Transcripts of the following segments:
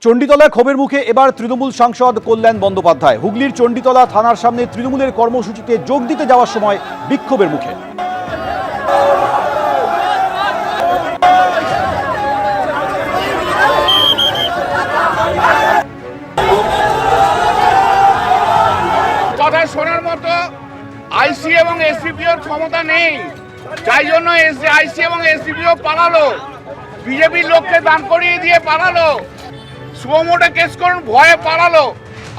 চণ্ডীতলায় ক্ষোভের মুখে এবার তৃণমূল সাংসদ কল্যাণ বন্দ্যোপাধ্যায়। হুগলির চণ্ডীতলা থানার সামনে তৃণমূলের কর্মসূচিতে যোগ দিতে যাওয়ার সময় বিক্ষোভের মুখে। কথা শোনার মতো আইসি এবং এসডিপিওর ক্ষমতা নেই, যাই জন্য আইসি এবং এসডিপিও পালালো, বিজেপির লোককে দান করিয়ে দিয়ে পালালো, সুমোটা কেস করুন ভয়ে পালালো,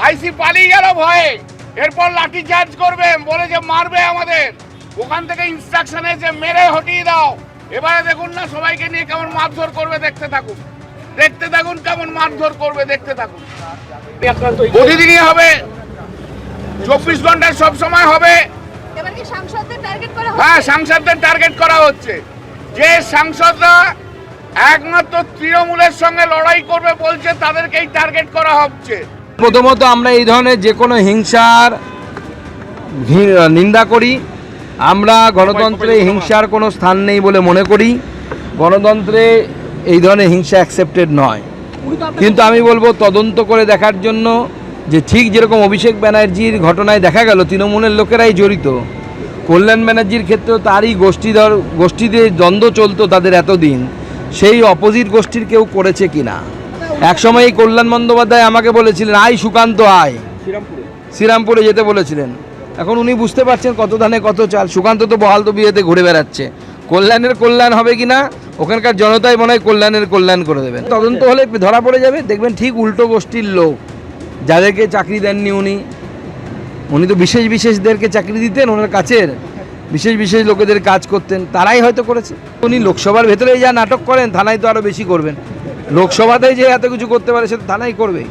আইসি পালিয়ে গেল ভয়ে। এরপর লাঠি চার্জ করবে, বলে যে মারবে আমাদের, ওখান থেকে ইনস্ট্রাকশন এসে মেরে হটিয়ে দাও। এবারে দেখুন না সবাইকে নিয়ে কেমন মারধর করবে, দেখতে থাকুন কেমন মারধর করবে, দেখতে থাকুন। প্রতিদিনই হবে, 24 ঘন্টায় সব সময় হবে। হ্যাঁ, সাংসদদের টার্গেট করা হচ্ছে। যে সাংসদরা একমাত্র তৃণমূলের সঙ্গে লড়াই করবে বলছে তাদেরকেই টার্গেট করা হচ্ছে। প্রথমত আমরা এই ধরনের যে কোনো হিংসার নিন্দা করি। আমরা গণতন্ত্রে হিংসার কোনো স্থান নেই বলে মনে করি। গণতন্ত্রে এই ধরনের হিংসা অ্যাকসেপ্টেড নয়। কিন্তু আমি বলবো তদন্ত করে দেখার জন্য যে ঠিক যেরকম অভিষেক ব্যানার্জির ঘটনায় দেখা গেল তৃণমূলের লোকেরাই জড়িত, কল্যাণ ব্যানার্জির ক্ষেত্রেও তারই গোষ্ঠীতে দ্বন্দ্ব চলতো তাদের এতদিন, সেই অপোজিট গোষ্ঠীর কেউ করেছে কিনা। একসময় এই কল্যাণ বন্দ্যোপাধ্যায় আমাকে বলেছিলেন আয় সুকান্ত আয়, শ্রীরামপুরে যেতে বলেছিলেন। এখন উনি বুঝতে পারছেন কত ধানে কত চাল। সুকান্ত তো বহাল তো বিয়েতে ঘুরে বেড়াচ্ছে। কল্যাণের কল্যাণ হবে কিনা ওখানকার জনতাই মনে হয় কল্যাণের কল্যাণ করে দেবেন। তদন্ত হলে ধরা পড়ে যাবে, দেখবেন ঠিক উল্টো গোষ্ঠীর লোক যাদেরকে চাকরি দেননি উনি তো বিশেষদেরকে চাকরি দিতেন, ওনার কাছের বিশেষ লোকেদের কাজ করতেন, তারাই হয়তো করেছে। উনি লোকসভার ভেতরেই যা নাটক করেন থানায় তো আরও বেশি করবেন। লোকসভাতেই যে এত কিছু করতে পারে সেটা থানায় করবেই।